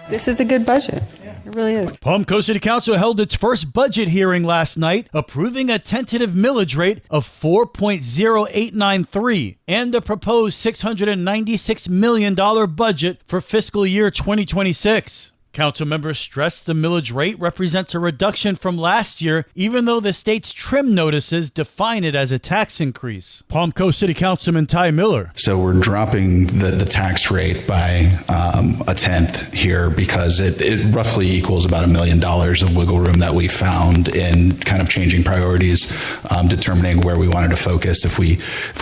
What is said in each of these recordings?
This is a good budget. It really is. Palm Coast City Council held its first budget hearing last night, approving a tentative millage rate of 4.0893 and a proposed $696 million budget for fiscal year 2026. Council members stressed the millage rate represents a reduction from last year, even though the state's trim notices define it as a tax increase. Palm Coast City Councilman Ty Miller. So we're dropping the tax rate by a tenth here because it roughly equals about $1 million of wiggle room that we found in kind of changing priorities, determining where we wanted to focus if we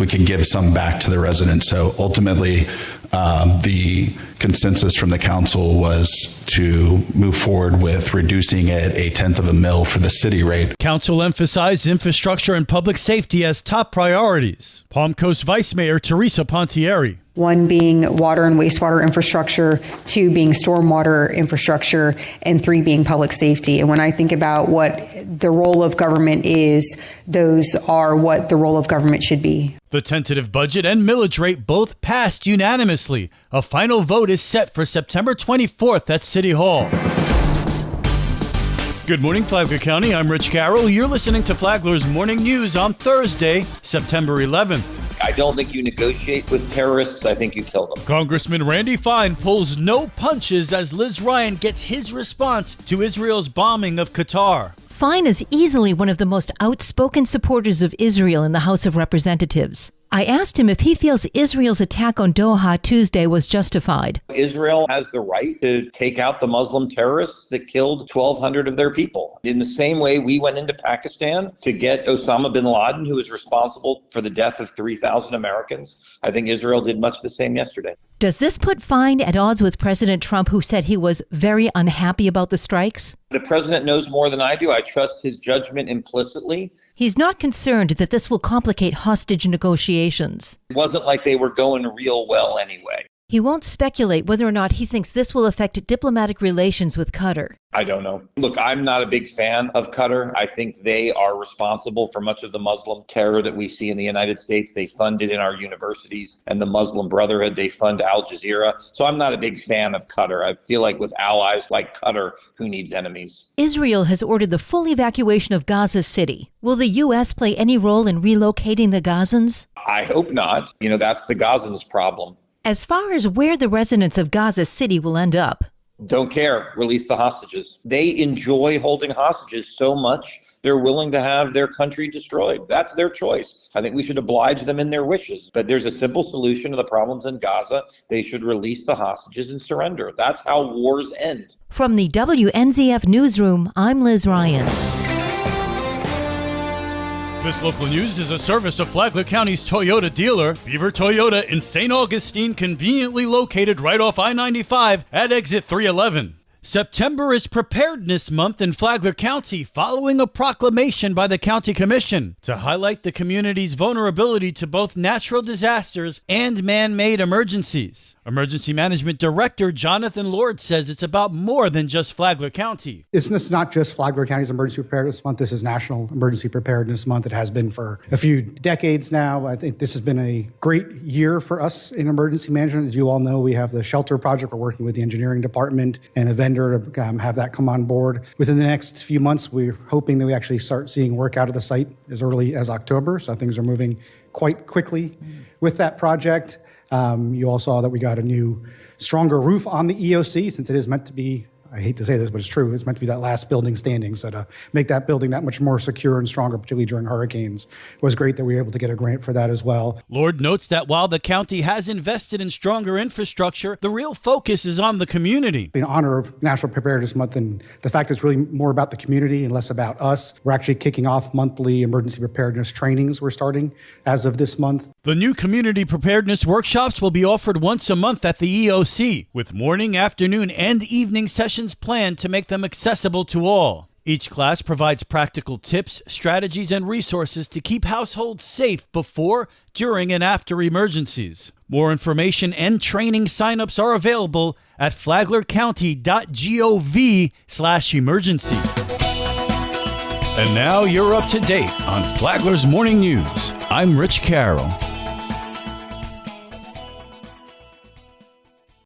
could give some back to the residents. So ultimately, the consensus from the council was to move forward with reducing it a tenth of a mil for the city rate. Council emphasized infrastructure and public safety as top priorities. Palm Coast Vice Mayor Teresa Pontieri. One being water and wastewater infrastructure, two being stormwater infrastructure, and three being public safety. And when I think about what the role of government is, those are what the role of government should be. The tentative budget and millage rate both passed unanimously. A final vote is set for September 24th at City Hall. Good morning, Flagler County. I'm Rich Carroll. You're listening to Flagler's Morning News on Thursday, September 11th. I don't think you negotiate with terrorists. I think you kill them. Congressman Randy Fine pulls no punches as Liz Ryan gets his response to Israel's bombing of Qatar. Fine is easily one of the most outspoken supporters of Israel in the House of Representatives. I asked him if he feels Israel's attack on Doha Tuesday was justified. Israel has the right to take out the Muslim terrorists that killed 1,200 of their people. In the same way we went into Pakistan to get Osama bin Laden, who was responsible for the death of 3,000 Americans. I think Israel did much the same yesterday. Does this put Fine at odds with President Trump, who said he was very unhappy about the strikes? The president knows more than I do. I trust his judgment implicitly. He's not concerned that this will complicate hostage negotiations. It wasn't like they were going real well anyway. He won't speculate whether or not he thinks this will affect diplomatic relations with Qatar. I don't know. Look, I'm not a big fan of Qatar. I think they are responsible for much of the Muslim terror that we see in the United States. They fund it in our universities and the Muslim Brotherhood. They fund Al Jazeera. So I'm not a big fan of Qatar. I feel like with allies like Qatar, who needs enemies? Israel has ordered the full evacuation of Gaza City. Will the U.S. play any role in relocating the Gazans? I hope not. That's the Gazans' problem. As far as where the residents of Gaza City will end up, don't care. Release the hostages. They enjoy holding hostages so much, they're willing to have their country destroyed. That's their choice. I think we should oblige them in their wishes. But there's a simple solution to the problems in Gaza. They should release the hostages and surrender. That's how wars end. From the WNZF Newsroom, I'm Liz Ryan. This local news is a service of Flagler County's Toyota dealer, Beaver Toyota in St. Augustine, conveniently located right off I-95 at exit 311. September is Preparedness Month in Flagler County following a proclamation by the County Commission to highlight the community's vulnerability to both natural disasters and man-made emergencies. Emergency Management Director Jonathan Lord says it's about more than just Flagler County. It's not just Flagler County's Emergency Preparedness Month. This is National Emergency Preparedness Month. It has been for a few decades now. I think this has been a great year for us in emergency management. As you all know, we have the shelter project. We're working with the engineering department and a vendor to have that come on board. Within the next few months, we're hoping that we actually start seeing work out of the site as early as October. So things are moving quite quickly with that project. You all saw that we got a new, stronger roof on the EOC, since it is meant to be, I hate to say this, but it's true, it's meant to be that last building standing. So to make that building that much more secure and stronger, particularly during hurricanes, it was great that we were able to get a grant for that as well. Lord notes that while the county has invested in stronger infrastructure, the real focus is on the community. In honor of National Preparedness Month and the fact it's really more about the community and less about us, we're actually kicking off monthly emergency preparedness trainings we're starting as of this month. The new community preparedness workshops will be offered once a month at the EOC, with morning, afternoon, and evening sessions planned to make them accessible to all. Each class provides practical tips, strategies, and resources to keep households safe before, during, and after emergencies. More information and training signups are available at flaglercounty.gov/emergency. And now you're up to date on Flagler's Morning News. I'm Rich Carroll.